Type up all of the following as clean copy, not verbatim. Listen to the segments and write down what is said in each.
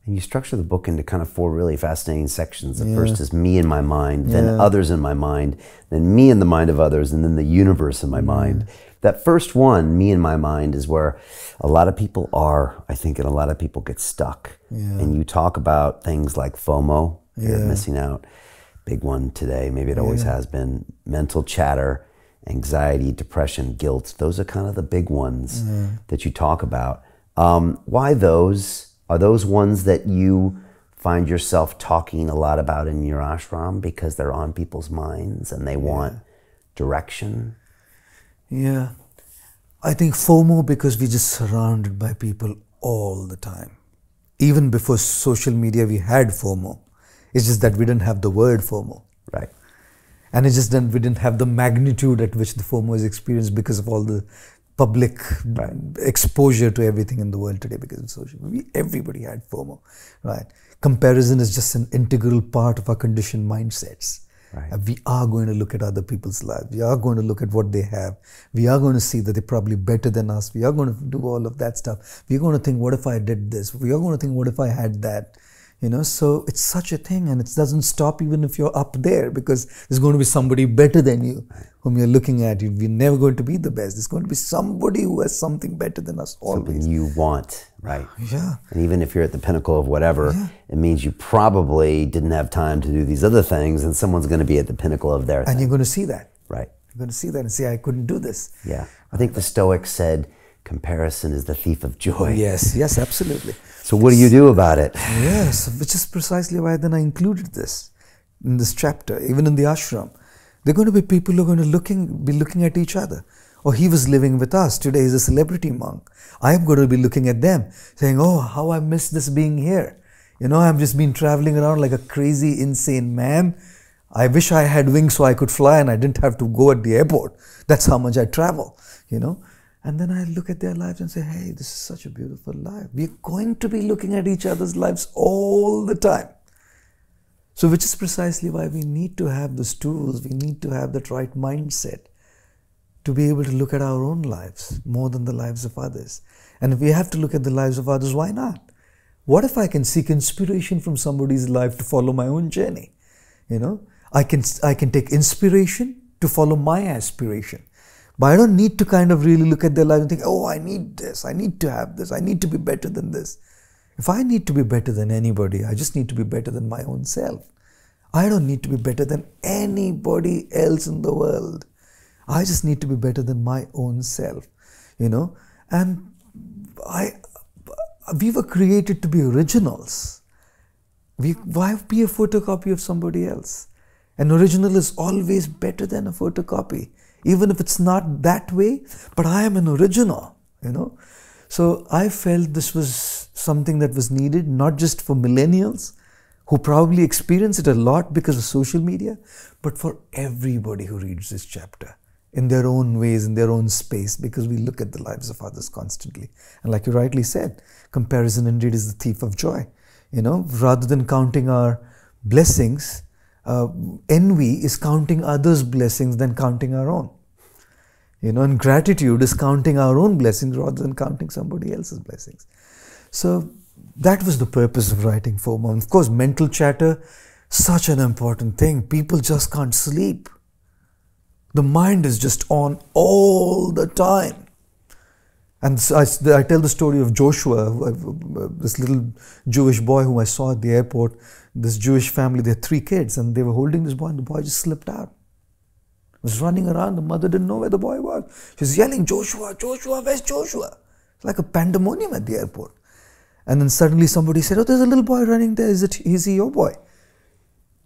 And you structure the book into kind of 4 really fascinating sections. The first is me in my mind, then others in my mind, then me in the mind of others, and then the universe in my mind. That first one, me in my mind, is where a lot of people are, I think, and a lot of people get stuck. And you talk about things like FOMO, fear of missing out, big one today, maybe it always has been, mental chatter, anxiety, depression, guilt. Those are kind of the big ones that you talk about. Why those? Are those ones that you find yourself talking a lot about in your ashram because they're on people's minds and they want direction? Yeah. I think FOMO because we're just surrounded by people all the time. Even before social media, we had FOMO. It's just that we didn't have the word FOMO. Right. And it's just that we didn't have the magnitude at which the FOMO is experienced because of all the public exposure to everything in the world today because of social media. Everybody had FOMO, right? Comparison is just an integral part of our conditioned mindsets. Right. We are going to look at other people's lives. We are going to look at what they have. We are going to see that they're probably better than us. We are going to do all of that stuff. We're going to think, what if I did this? We are going to think, what if I had that? You know, so it's such a thing, and it doesn't stop even if you're up there, because there's going to be somebody better than you whom you're looking at. We're never going to be the best. There's going to be somebody who has something better than us always. Something you want, right? Yeah. And even if you're at the pinnacle of whatever, it means you probably didn't have time to do these other things, and someone's going to be at the pinnacle of their thing. And you're going to see that. Right. You're going to see that and say, I couldn't do this. Yeah. I think the Stoics said, comparison is the thief of joy. Yes, yes, absolutely. So what do you do about it? Yes, which is precisely why then I included this in this chapter, even in the ashram. There are going to be people who are going to be looking at each other. Or he was living with us. Today he's a celebrity monk. I'm going to be looking at them, saying, oh, how I miss this being here. You know, I've just been traveling around like a crazy, insane man. I wish I had wings so I could fly and I didn't have to go at the airport. That's how much I travel, you know. And then I look at their lives and say, hey, this is such a beautiful life. We're going to be looking at each other's lives all the time. So which is precisely why we need to have those tools. We need to have that right mindset to be able to look at our own lives more than the lives of others. And if we have to look at the lives of others, why not? What if I can seek inspiration from somebody's life to follow my own journey? You know, I can take inspiration to follow my aspiration. But I don't need to kind of really look at their life and think, oh, I need this, I need to have this, I need to be better than this. If I need to be better than anybody, I just need to be better than my own self. I don't need to be better than anybody else in the world. I just need to be better than my own self, you know. And we were created to be originals. Why be a photocopy of somebody else? An original is always better than a photocopy. Even if it's not that way, but I am an original, you know. So I felt this was something that was needed, not just for millennials, who probably experience it a lot because of social media, but for everybody who reads this chapter in their own ways, in their own space, because we look at the lives of others constantly. And like you rightly said, comparison indeed is the thief of joy. You know, rather than counting our blessings, envy is counting others' blessings than counting our own. You know, and gratitude is counting our own blessings rather than counting somebody else's blessings. So that was the purpose of writing FOMO. And of course, mental chatter, such an important thing. People just can't sleep. The mind is just on all the time. And so I tell the story of Joshua, this little Jewish boy whom I saw at the airport. This Jewish family, they had 3 kids, and they were holding this boy, and the boy just slipped out. He was running around. The mother didn't know where the boy was. She was yelling, Joshua, Joshua, where's Joshua? It's like a pandemonium at the airport. And then suddenly somebody said, oh, there's a little boy running there. Is he your boy?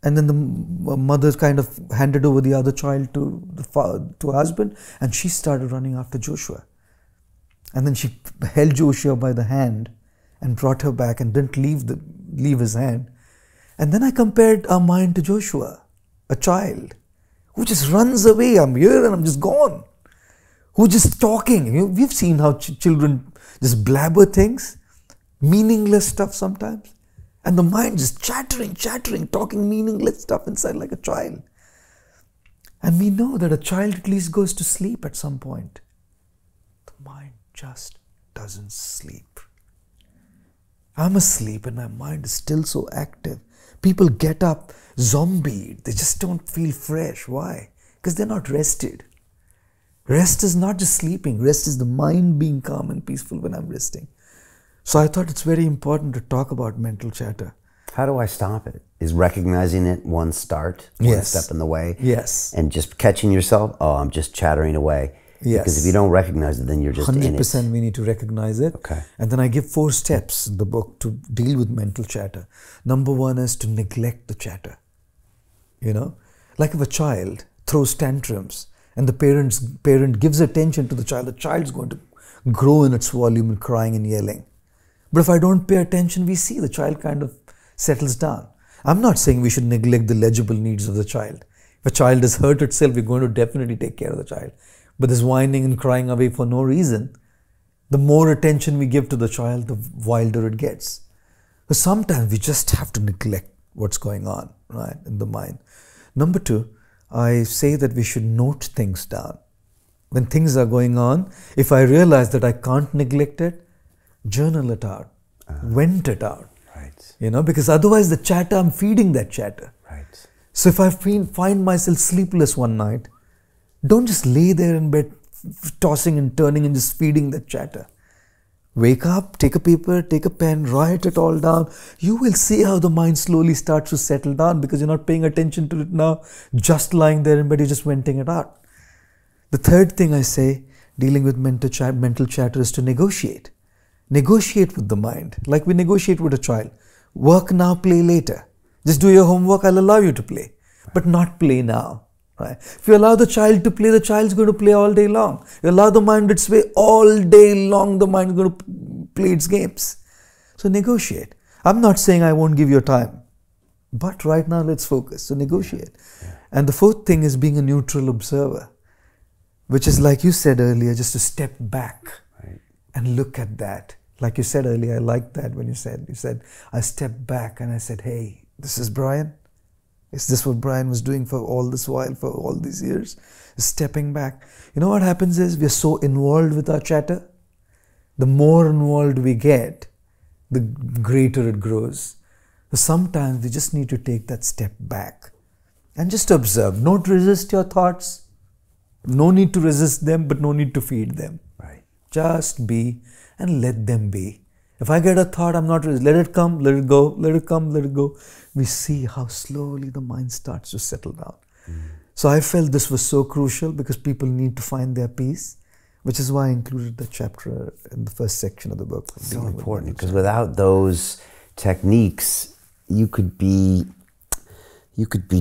And then the mother kind of handed over the other child to her husband, and she started running after Joshua. And then she held Joshua by the hand and brought her back and didn't leave his hand. And then I compared our mind to Joshua, a child who just runs away. I'm here and I'm just gone. Who's just talking. We've seen how children just blabber things, meaningless stuff sometimes. And the mind just chattering, talking meaningless stuff inside like a child. And we know that a child at least goes to sleep at some point. The mind just doesn't sleep. I'm asleep and my mind is still so active. People get up zombied. They just don't feel fresh. Why? Because they're not rested. Rest is not just sleeping. Rest is the mind being calm and peaceful when I'm resting. So I thought it's very important to talk about mental chatter. How do I stop it? Is recognizing it one start, one step in the way? Yes. And just catching yourself, oh, I'm just chattering away. Yes. Because if you don't recognize it, then you're just 100% in it. We need to recognize it. Okay. And then I give 4 steps in the book to deal with mental chatter. Number 1 is to neglect the chatter. You know, like if a child throws tantrums and the parent gives attention to the child's going to grow in its volume and crying and yelling. But if I don't pay attention, we see the child kind of settles down. I'm not saying we should neglect the legible needs of the child. If a child is hurt itself, we're going to definitely take care of the child. But this whining and crying away for no reason, the more attention we give to the child, the wilder it gets. So sometimes we just have to neglect what's going on, right, in the mind. Number 2, I say that we should note things down. When things are going on, if I realize that I can't neglect it, journal it out, vent it out. Right. You know, because otherwise the chatter, I'm feeding that chatter. Right. So if I find myself sleepless one night, don't just lay there in bed tossing and turning and just feeding that chatter. Wake up, take a paper, take a pen, write it all down. You will see how the mind slowly starts to settle down because you're not paying attention to it now, just lying there in bed, you're just venting it out. The third thing I say, dealing with mental chatter, is to negotiate. Negotiate with the mind, like we negotiate with a child. Work now, play later. Just do your homework, I'll allow you to play, but not play now. Right? If you allow the child to play, the child's going to play all day long. You allow the mind its way, all day long the mind is going to play its games. So negotiate. I'm not saying I won't give you time, but right now let's focus. So negotiate. Yeah. And the 4th thing is being a neutral observer, which is like you said earlier, just to step back and look at that. Like you said earlier, I liked that when you said, I stepped back and I said, hey, this is Brian. Is this what Brian was doing for all this while, for all these years? Stepping back. You know what happens is we're so involved with our chatter. The more involved we get, the greater it grows. So sometimes we just need to take that step back and just observe. Don't resist your thoughts. No need to resist them, but no need to feed them. Right. Just be and let them be. If I get a thought, I'm not resisting. Let it come, let it go, let it come, let it go. We see how slowly the mind starts to settle down. So I felt this was so crucial because people need to find their peace, which is why I included the chapter in the first section of the book. So important, because without those techniques, you could be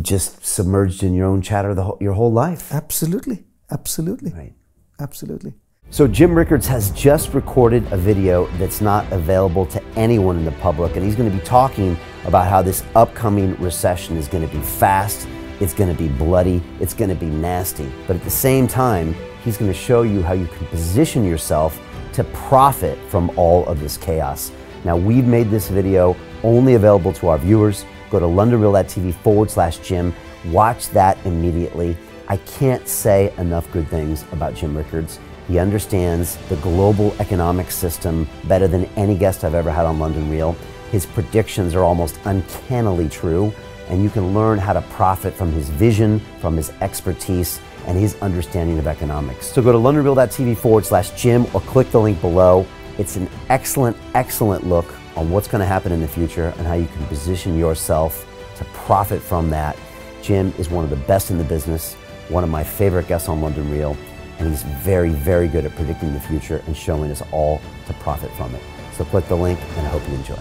just submerged in your own chatter your whole life. Absolutely, absolutely, right. Absolutely. So Jim Rickards has just recorded a video that's not available to anyone in the public, and he's going to be talking about how this upcoming recession is going to be fast, it's going to be bloody, it's going to be nasty. But at the same time, he's going to show you how you can position yourself to profit from all of this chaos. Now, we've made this video only available to our viewers. Go to londonreal.tv/Jim. Watch that immediately. I can't say enough good things about Jim Rickards. He understands the global economic system better than any guest I've ever had on London Real. His predictions are almost uncannily true, and you can learn how to profit from his vision, from his expertise, and his understanding of economics. So go to londonreal.tv/Jim or click the link below. It's an excellent, excellent look on what's going to happen in the future and how you can position yourself to profit from that. Jim is one of the best in the business, one of my favorite guests on London Real, and he's very, very good at predicting the future and showing us all to profit from it. So click the link, and I hope you enjoy.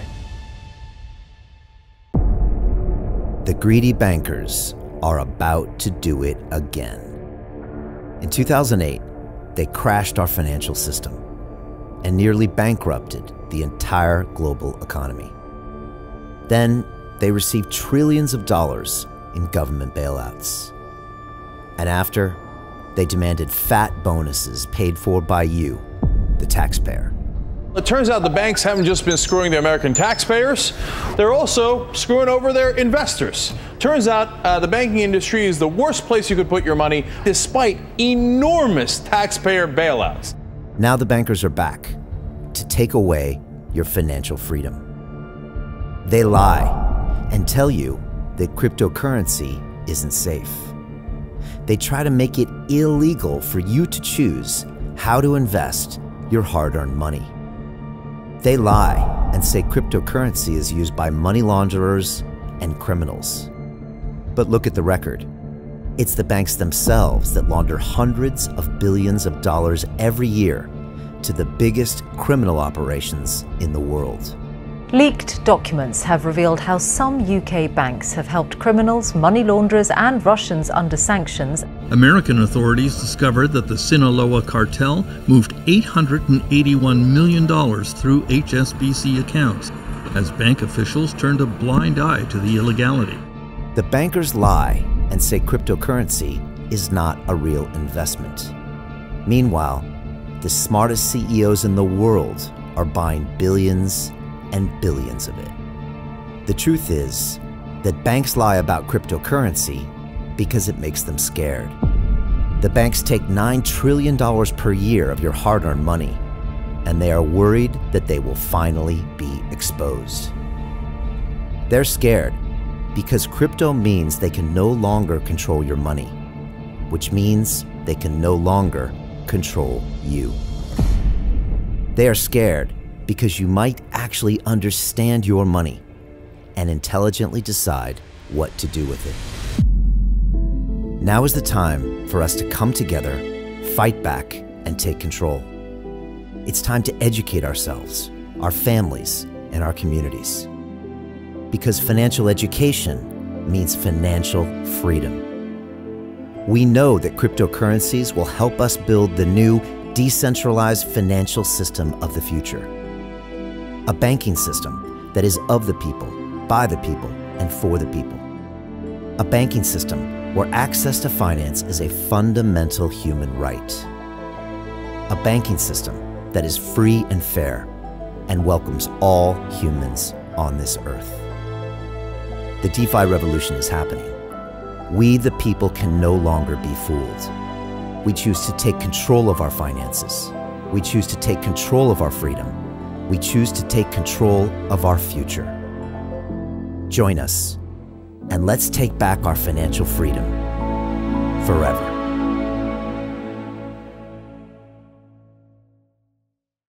The greedy bankers are about to do it again. In 2008, they crashed our financial system and nearly bankrupted the entire global economy. Then they received trillions of dollars in government bailouts. And after, they demanded fat bonuses paid for by you, the taxpayer. It turns out the banks haven't just been screwing the American taxpayers, they're also screwing over their investors. Turns out the banking industry is the worst place you could put your money, despite enormous taxpayer bailouts. Now the bankers are back to take away your financial freedom. They lie and tell you that cryptocurrency isn't safe. They try to make it illegal for you to choose how to invest your hard-earned money. They lie and say cryptocurrency is used by money launderers and criminals. But look at the record. It's the banks themselves that launder hundreds of billions of dollars every year to the biggest criminal operations in the world. Leaked documents have revealed how some UK banks have helped criminals, money launderers and Russians under sanctions. American authorities discovered that the Sinaloa cartel moved $881 million through HSBC accounts as bank officials turned a blind eye to the illegality. The bankers lie and say cryptocurrency is not a real investment. Meanwhile, the smartest CEOs in the world are buying billions and billions of it. The truth is that banks lie about cryptocurrency because it makes them scared. The banks take $9 trillion per year of your hard-earned money, and they are worried that they will finally be exposed. They're scared because crypto means they can no longer control your money, which means they can no longer control you. They are scared because you might actually understand your money and intelligently decide what to do with it. Now is the time for us to come together, fight back, and take control. It's time to educate ourselves, our families, and our communities. Because financial education means financial freedom. We know that cryptocurrencies will help us build the new decentralized financial system of the future. A banking system that is of the people, by the people, and for the people. A banking system where access to finance is a fundamental human right. A banking system that is free and fair and welcomes all humans on this earth. The DeFi revolution is happening. We, the people, can no longer be fooled. We choose to take control of our finances. We choose to take control of our freedom. We choose to take control of our future. Join us, and let's take back our financial freedom forever.